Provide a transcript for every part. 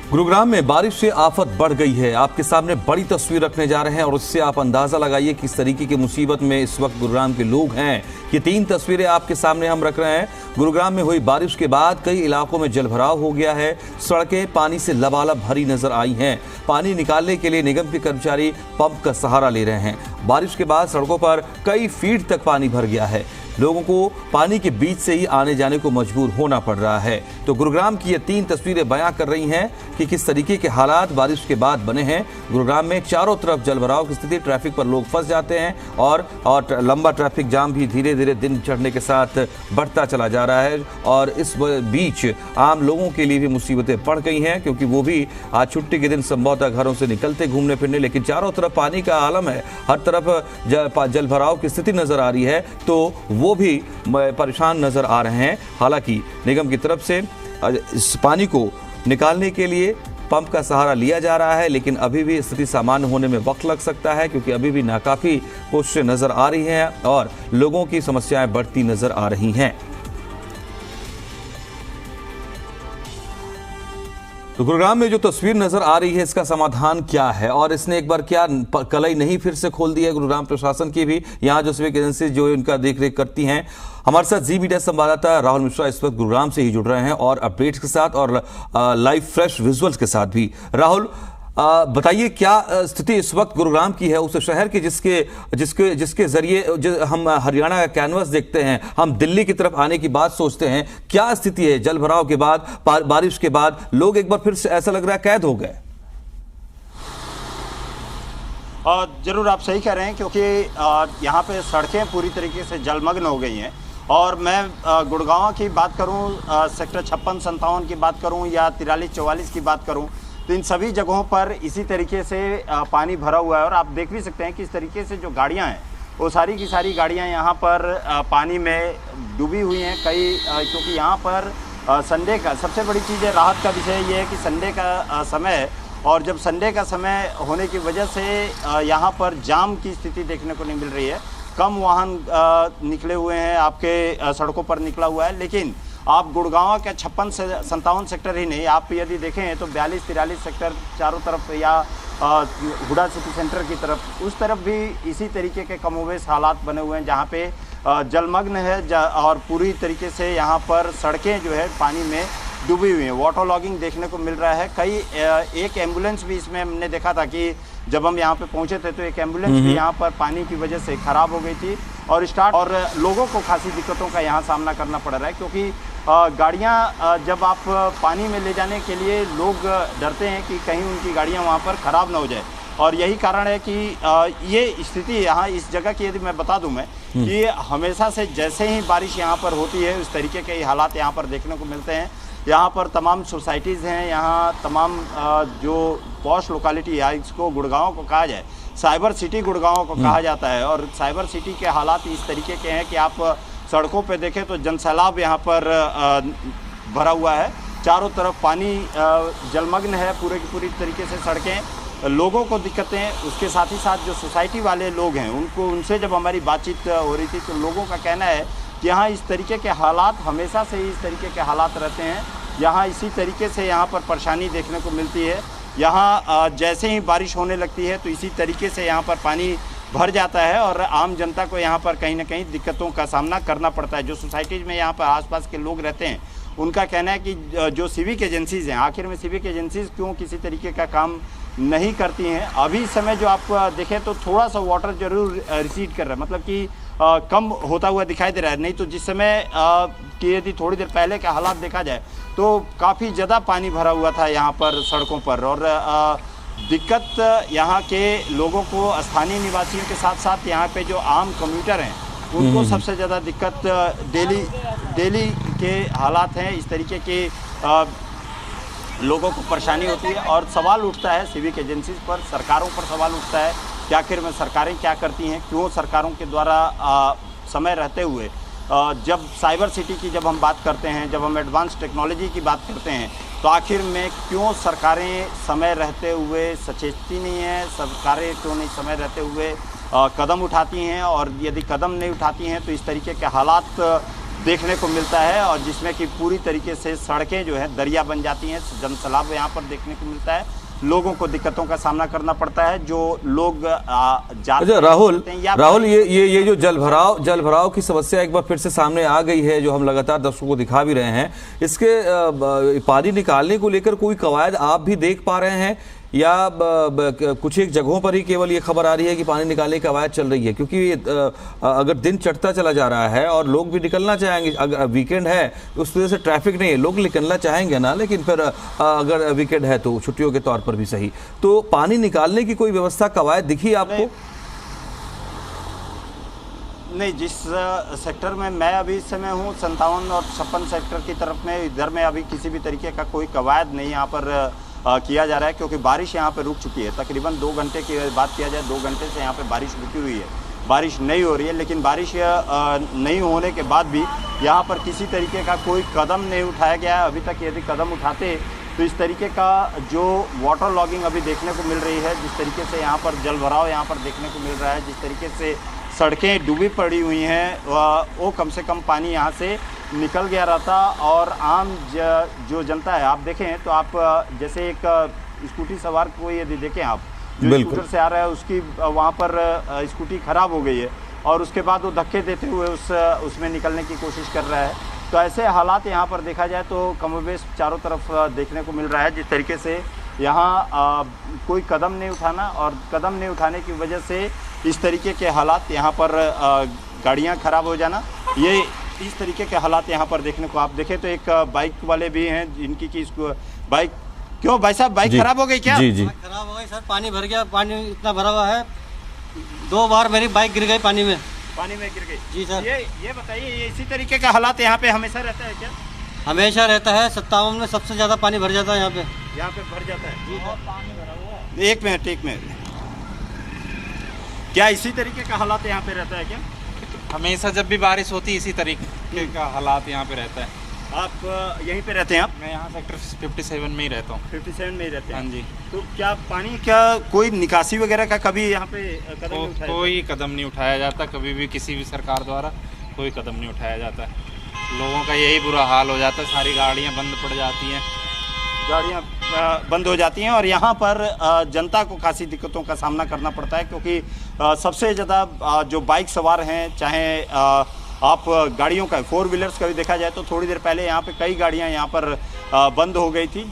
गुरुग्राम में बारिश से आफत बढ़ गई है। आपके सामने बड़ी तस्वीर रखने जा रहे हैं और उससे आप अंदाजा लगाइए किस तरीके की मुसीबत में इस वक्त गुरुग्राम के लोग हैं। ये 3 तस्वीरें आपके सामने हम रख रहे हैं। गुरुग्राम में हुई बारिश के बाद कई इलाकों में जलभराव हो गया है। सड़कें पानी से लबालब भरी नजर आई हैं। पानी निकालने के लिए निगम के कर्मचारी पंप का सहारा ले रहे हैं। बारिश के बाद सड़कों पर कई फीट तक पानी भर गया है। लोगों को पानी के बीच से ही आने जाने को मजबूर होना पड़ रहा है। तो गुरुग्राम की ये 3 तस्वीरें बयां कर रही हैं कि किस तरीके के हालात बारिश के बाद बने हैं। गुरुग्राम में चारों तरफ जलभराव की स्थिति, ट्रैफिक पर लोग फंस जाते हैं और लंबा ट्रैफिक जाम भी धीरे धीरे दिन चढ़ने के साथ बढ़ता चला जा रहा है। और इस बीच आम लोगों के लिए भी मुसीबतें बढ़ गई हैं, क्योंकि वो भी आज छुट्टी के दिन संभवतः घरों से निकलते घूमने फिरने, लेकिन चारों तरफ पानी का आलम है, हर तरफ जलभराव की स्थिति नजर आ रही है, तो वो भी परेशान नजर आ रहे हैं। हालांकि निगम की तरफ से इस पानी को निकालने के लिए पंप का सहारा लिया जा रहा है, लेकिन अभी भी स्थिति सामान्य होने में वक्त लग सकता है, क्योंकि अभी भी नाकाफी कोशिशें नजर आ रही हैं और लोगों की समस्याएं बढ़ती नजर आ रही हैं। तो गुरुग्राम में जो तस्वीर नजर आ रही है, इसका समाधान क्या है और इसने एक बार क्या कलई नहीं फिर से खोल दी है गुरुग्राम प्रशासन की भी। यहाँ जो सिविक एजेंसी जो इनका देखरेख करती हैं, हमारे साथ जी मीडिया संवाददाता राहुल मिश्रा इस वक्त गुरुग्राम से ही जुड़ रहे हैं और अपडेट्स के साथ और लाइव फ्रेश विजुअल्स के साथ भी। राहुल, बताइए क्या स्थिति इस वक्त गुरुग्राम की है, उस शहर की जिसके जरिए हम हरियाणा का कैनवस देखते हैं, हम दिल्ली की तरफ आने की बात सोचते हैं। क्या स्थिति है जलभराव के बाद, बारिश के बाद? लोग एक बार फिर से ऐसा लग रहा है कैद हो गए। जरूर आप सही कह रहे हैं, क्योंकि यहाँ पे सड़कें पूरी तरीके से जलमग्न हो गई हैं। और मैं गुड़गांव की बात करूँ, सेक्टर 56-57 की बात करूँ या 43-44 की बात करूँ, तो इन सभी जगहों पर इसी तरीके से पानी भरा हुआ है। और आप देख भी सकते हैं कि इस तरीके से जो गाड़ियां हैं, वो सारी की सारी गाड़ियां यहाँ पर पानी में डूबी हुई हैं। क्योंकि यहाँ पर संडे का सबसे बड़ी चीज़ है, राहत का विषय ये है कि संडे का समय है, और जब संडे का समय होने की वजह से यहाँ पर जाम की स्थिति देखने को नहीं मिल रही है। कम वाहन निकले हुए हैं, आपके सड़कों पर निकला हुआ है। लेकिन आप गुड़गांव के 56 से 57 सेक्टर ही नहीं, आप यदि देखें तो 42-43 सेक्टर चारों तरफ या हुडा सिटी सेंटर की तरफ, उस तरफ भी इसी तरीके के कमोवेश हालात बने हुए हैं, जहाँ पे जलमग्न है और पूरी तरीके से यहाँ पर सड़कें जो है पानी में डूबी हुई हैं। वाटर लॉगिंग देखने को मिल रहा है। एक एम्बुलेंस भी इसमें हमने देखा था कि जब हम यहाँ पे पहुँचे थे तो एक एम्बुलेंस भी यहाँ पर पानी की वजह से ख़राब हो गई थी और लोगों को खासी दिक्कतों का यहाँ सामना करना पड़ रहा है, क्योंकि गाड़ियाँ जब आप पानी में ले जाने के लिए लोग डरते हैं कि कहीं उनकी गाड़ियाँ वहाँ पर ख़राब ना हो जाए। और यही कारण है कि ये स्थिति यहाँ इस जगह की यदि मैं बता दूं मैं कि हमेशा से जैसे ही बारिश यहाँ पर होती है उस तरीके के हालात यहाँ पर देखने को मिलते हैं। यहाँ पर तमाम सोसाइटीज़ हैं, यहाँ तमाम जो पॉश लोकेलिटी है, इसको गुड़गांव को कहा जाए, साइबर सिटी गुड़गांव को कहा जाता है। और साइबर सिटी के हालात इस तरीके के हैं कि आप सड़कों पे देखें तो जनसैलाब यहाँ पर भरा हुआ है। चारों तरफ पानी जलमग्न है, पूरे की पूरी तरीके से सड़कें, लोगों को दिक्कतें। उसके साथ ही साथ जो सोसाइटी वाले लोग हैं, उनसे जब हमारी बातचीत हो रही थी तो लोगों का कहना है कि यहाँ इस तरीके के हालात हमेशा से ही इस तरीके के हालात रहते हैं। यहाँ इसी तरीके से यहाँ पर परेशानी देखने को मिलती है। यहाँ जैसे ही बारिश होने लगती है तो इसी तरीके से यहाँ पर पानी भर जाता है और आम जनता को यहाँ पर कहीं ना कहीं दिक्कतों का सामना करना पड़ता है। जो सोसाइटीज़ में यहाँ पर आसपास के लोग रहते हैं, उनका कहना है कि जो सिविक एजेंसीज़ हैं, आखिर में सिविक एजेंसीज़ क्यों किसी तरीके का काम नहीं करती हैं। अभी इस समय जो आप देखें तो थोड़ा सा वाटर जरूर रिसीड कर रहा है, मतलब कि कम होता हुआ दिखाई दे रहा है। नहीं तो जिस समय कि यदि थोड़ी देर पहले का हालात देखा जाए तो काफ़ी ज़्यादा पानी भरा हुआ था यहाँ पर सड़कों पर। और दिक्कत यहाँ के लोगों को, स्थानीय निवासियों के साथ साथ यहाँ पे जो आम कम्यूटर हैं, उनको सबसे ज़्यादा दिक्कत डेली के हालात हैं। इस तरीके के लोगों को परेशानी होती है और सवाल उठता है सिविक एजेंसीज पर, सरकारों पर सवाल उठता है कि आखिर में सरकारें क्या करती हैं, क्यों सरकारों के द्वारा समय रहते हुए जब साइबर सिटी की जब हम बात करते हैं, जब हम एडवांस टेक्नोलॉजी की बात करते हैं, तो आखिर में क्यों सरकारें समय रहते हुए सचेतती नहीं है, सरकारें क्यों नहीं समय रहते हुए कदम उठाती हैं। और यदि कदम नहीं उठाती हैं तो इस तरीके के हालात देखने को मिलता है, और जिसमें कि पूरी तरीके से सड़कें जो है दरिया बन जाती हैं, जनसैलाब यहाँ पर देखने को मिलता है। लोगों को दिक्कतों का सामना करना पड़ता है, जो लोग जाते अच्छा राहुल, ये जो जल भराव की समस्या एक बार फिर से सामने आ गई है, जो हम लगातार दर्शकों को दिखा भी रहे हैं। इसके पानी निकालने को लेकर कोई कवायद आप भी देख पा रहे हैं, या कुछ एक जगहों पर ही केवल ये खबर आ रही है कि पानी निकालने की कवायद चल रही है? क्योंकि अगर दिन चढ़ता चला जा रहा है और लोग भी निकलना चाहेंगे, अगर वीकेंड है उस वजह से ट्रैफिक नहीं है, लोग निकलना चाहेंगे ना, लेकिन फिर अगर वीकेंड है तो छुट्टियों के तौर पर भी सही, तो पानी निकालने की कोई व्यवस्था, कवायद दिखी आपको? नहीं, जिस सेक्टर में मैं अभी इस समय हूँ 57 और 56 सेक्टर की तरफ में, इधर में अभी किसी भी तरीके का कोई कवायद नहीं यहाँ पर किया जा रहा है, क्योंकि बारिश यहाँ पे रुक चुकी है। तकरीबन 2 घंटे की बात किया जाए, 2 घंटे से यहाँ पे बारिश रुकी हुई है, बारिश नहीं हो रही है। लेकिन बारिश नहीं होने के बाद भी यहाँ पर किसी तरीके का कोई कदम नहीं उठाया गया है अभी तक। यदि कदम उठाते तो इस तरीके का जो वाटर लॉगिंग अभी देखने को मिल रही है, जिस तरीके से यहाँ पर जल भराव यहाँ पर देखने को मिल रहा है, जिस तरीके से सड़कें डूबी पड़ी हुई हैं, वो कम से कम पानी यहाँ से निकल गया रहता। और आम जो जनता है, आप देखें तो आप जैसे एक स्कूटी सवार को यदि देखें, आप जो स्कूटर से आ रहा है उसकी वहाँ पर स्कूटी खराब हो गई है, और उसके बाद वो धक्के देते हुए उसमें निकलने की कोशिश कर रहा है। तो ऐसे हालात यहाँ पर देखा जाए तो कमोबेश चारों तरफ देखने को मिल रहा है। जिस तरीके से यहाँ कोई कदम नहीं उठाना, और कदम नहीं उठाने की वजह से इस तरीके के हालात यहाँ पर गाड़ियाँ खराब हो जाना, ये इस तरीके के हालात यहाँ पर देखने को आप देखें तो एक बाइक वाले भी हैं जिनकी कि इसको बाइक, क्यों भाई साहब बाइक खराब हो गई क्या? जी खराब हो गई सर, पानी भर गया, पानी इतना भरा हुआ है, 2 बार मेरी बाइक गिर गई पानी में गिर गई। जी सर। ये बताइए, ये इसी तरीके का हालात यहाँ पे हमेशा रहता है क्या? हमेशा रहता है, 57 में सबसे ज़्यादा पानी भर जाता है यहाँ पे भर जाता है जी। पानी भरा हुआ है। एक मिनट, क्या इसी तरीके का हालात यहाँ पे रहता है क्या? हमेशा जब भी बारिश होती है इसी तरीके का हालात यहाँ पे रहता है। आप यहीं पे रहते हैं? आप? मैं यहाँ सेक्टर 57 में ही रहता हूँ। 57 में ही रहते हैं? हाँ जी। तो क्या पानी कोई निकासी वगैरह का कभी यहाँ पे कदम नहीं उठाया? कोई कदम नहीं उठाया जाता, कभी भी किसी भी सरकार द्वारा कोई कदम नहीं उठाया जाता। लोगों का यही बुरा हाल हो जाता है, सारी गाड़ियाँ बंद पड़ जाती हैं, गाड़ियाँ बंद हो जाती हैं, और यहाँ पर जनता को खासी दिक्कतों का सामना करना पड़ता है, क्योंकि सबसे ज़्यादा जो बाइक सवार हैं, चाहे आप गाड़ियों का 4 व्हीलर्स का भी देखा जाए तो थोड़ी देर पहले यहाँ पे कई गाड़ियाँ यहाँ पर बंद हो गई थी,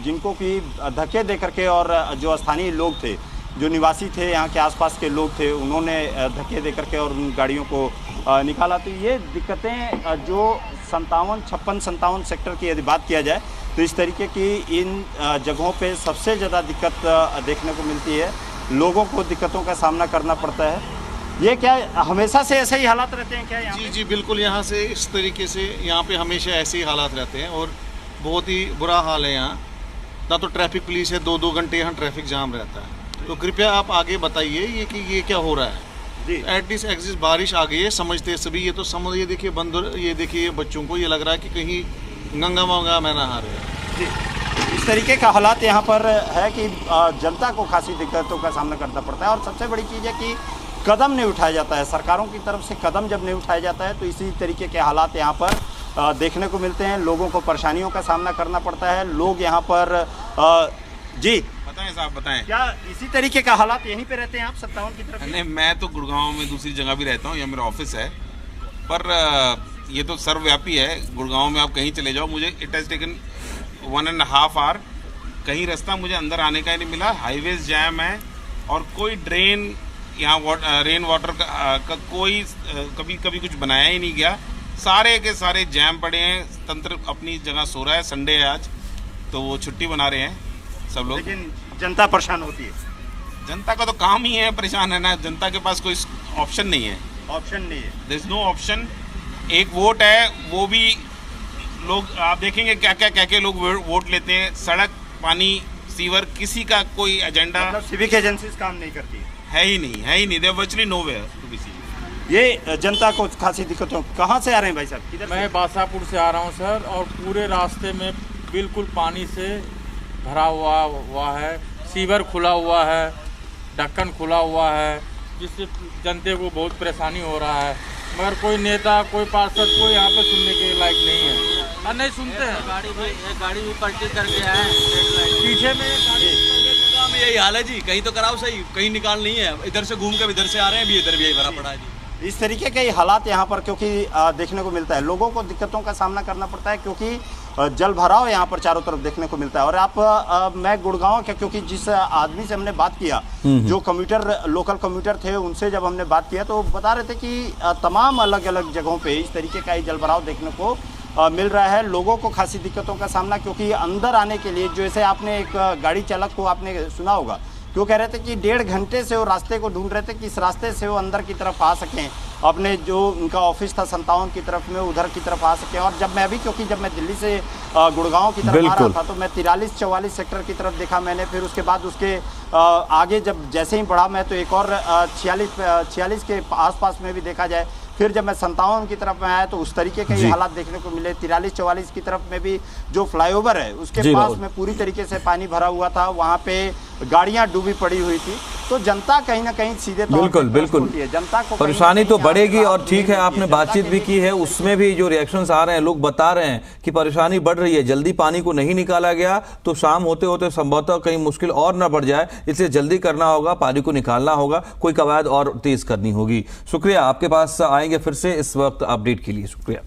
जिनको कि धक्के दे करके, और जो स्थानीय लोग थे, जो निवासी थे, यहाँ के आसपास के लोग थे, उन्होंने धक्के दे करके और उन गाड़ियों को निकाला। तो ये दिक्कतें जो 57 सेक्टर की यदि बात किया जाए तो इस तरीके की इन जगहों पे सबसे ज़्यादा दिक्कत देखने को मिलती है, लोगों को दिक्कतों का सामना करना पड़ता है। ये क्या हमेशा से ऐसे ही हालात रहते हैं क्या यहाँ? जी बिल्कुल, यहाँ से इस तरीके से यहाँ पे हमेशा ऐसे ही हालात रहते हैं, और बहुत ही बुरा हाल है यहाँ। ना तो ट्रैफिक पुलिस है, 2-2 घंटे यहाँ ट्रैफिक जाम रहता है। तो कृपया आप आगे बताइए ये क्या हो रहा है जी। एटलीस्ट एग्जिस्ट बारिश आ गई है, समझते सभी, ये तो समझ, ये देखिए बंद, ये देखिए बच्चों को ये लग रहा है कि कहीं गंगा मंगा में नहा रहे हैं जी। इस तरीके का हालात यहाँ पर है कि जनता को खासी दिक्कतों का सामना करना पड़ता है, और सबसे बड़ी चीज़ है कि कदम नहीं उठाया जाता है, सरकारों की तरफ से कदम जब नहीं उठाया जाता है तो इसी तरीके के हालात यहाँ पर देखने को मिलते हैं। लोगों को परेशानियों का सामना करना पड़ता है। लोग यहाँ पर जी बताएं साहब, बताएं, क्या इसी तरीके का हालात यहीं पे रहते हैं आप 57 की तरफ? नहीं, मैं तो गुड़गांव में दूसरी जगह भी रहता हूँ, यहाँ मेरा ऑफिस है, पर ये तो सर्वव्यापी है। गुड़गांव में आप कहीं चले जाओ, मुझे इट हैज़ टेकन 1.5 आवर, कहीं रास्ता मुझे अंदर आने का ही नहीं मिला। हाईवेज जैम है, और कोई ड्रेन यहाँ रेन वाटर का कोई कभी कुछ बनाया ही नहीं गया। सारे के सारे जैम पड़े हैं, तंत्र अपनी जगह सो रहा है। संडे है आज, तो वो छुट्टी बना रहे हैं सब लोग, लेकिन जनता परेशान होती है। जनता का तो काम ही है परेशान है ना, जनता के पास कोई ऑप्शन नहीं है। There is no option. एक वोट है, वो भी लोग आप देखेंगे क्या क्या लोग वोट लेते हैं। सड़क, पानी, सीवर, किसी का कोई एजेंडा, मतलब सिविक एजेंसीज काम नहीं करती है ही नहीं। There virtually nowhere to be seen. ये जनता को खासी दिक्कतों। कहाँ से आ रहे हैं भाई साहब? किधर? मैं बासापुर से आ रहा हूँ सर, और पूरे रास्ते में बिल्कुल पानी से भरा हुआ है। सीवर खुला हुआ है, ढक्कन खुला हुआ है, जिससे जनता को बहुत परेशानी हो रहा है। मगर कोई नेता, कोई पार्षद, कोई यहाँ पे सुनने के लायक नहीं है और नहीं सुनते हैं। गाड़ी भी पलटी कर गया है पीछे में में यही हाल है जी, कहीं तो कराओ सही, कहीं निकाल नहीं है, इधर से घूम कर इधर से आ रहे हैं, भी इधर भी यही भरा पड़ा है जी। इस तरीके के हालात यहाँ पर क्योंकि देखने को मिलता है, लोगों को दिक्कतों का सामना करना पड़ता है क्योंकि जल भराव यहाँ पर चारों तरफ देखने को मिलता है। और आप मैं गुड़गांव के, क्योंकि जिस आदमी से हमने बात किया, जो कम्यूटर, लोकल कम्यूटर थे, उनसे जब हमने बात किया तो बता रहे थे कि तमाम अलग अलग जगहों पे इस तरीके का ही जल भराव देखने को मिल रहा है। लोगों को खासी दिक्कतों का सामना, क्योंकि अंदर आने के लिए, जैसे आपने एक गाड़ी चालक को आपने सुना होगा, क्यों कह रहे थे कि 1.5 घंटे से वो रास्ते को ढूंढ रहे थे कि इस रास्ते से वो अंदर की तरफ आ सकें, अपने जो उनका ऑफिस था 57 की तरफ में, उधर की तरफ आ सकें। और जब मैं अभी, क्योंकि जब मैं दिल्ली से गुड़गांव की तरफ आ रहा था तो मैं 43-44 सेक्टर की तरफ देखा मैंने, फिर उसके बाद उसके आगे जब जैसे ही बढ़ा मैं तो एक और 46 के आसपास में भी देखा जाए, फिर जब मैं 57 की तरफ में आया तो उस तरीके के हालात देखने को मिले। 43-44 की तरफ में भी जो फ्लाईओवर है उसके पास में पूरी तरीके से पानी भरा हुआ था, वहाँ पे गाड़ियां डूबी पड़ी हुई थी। तो जनता कहीं ना कहीं सीधे तौर बिल्कुल बिल्कुल जनता को परेशानी तो बढ़ेगी। और ठीक है, आपने बातचीत भी की है, उसमें भी जो रिएक्शंस आ रहे हैं, लोग बता रहे हैं कि परेशानी बढ़ रही है, जल्दी पानी को नहीं निकाला गया तो शाम होते होते संभवतः कहीं मुश्किल और न बढ़ जाए, इसलिए जल्दी करना होगा, पानी को निकालना होगा, कोई कवायद और तेज करनी होगी। शुक्रिया, आपके पास आएंगे फिर से इस वक्त अपडेट के लिए। शुक्रिया।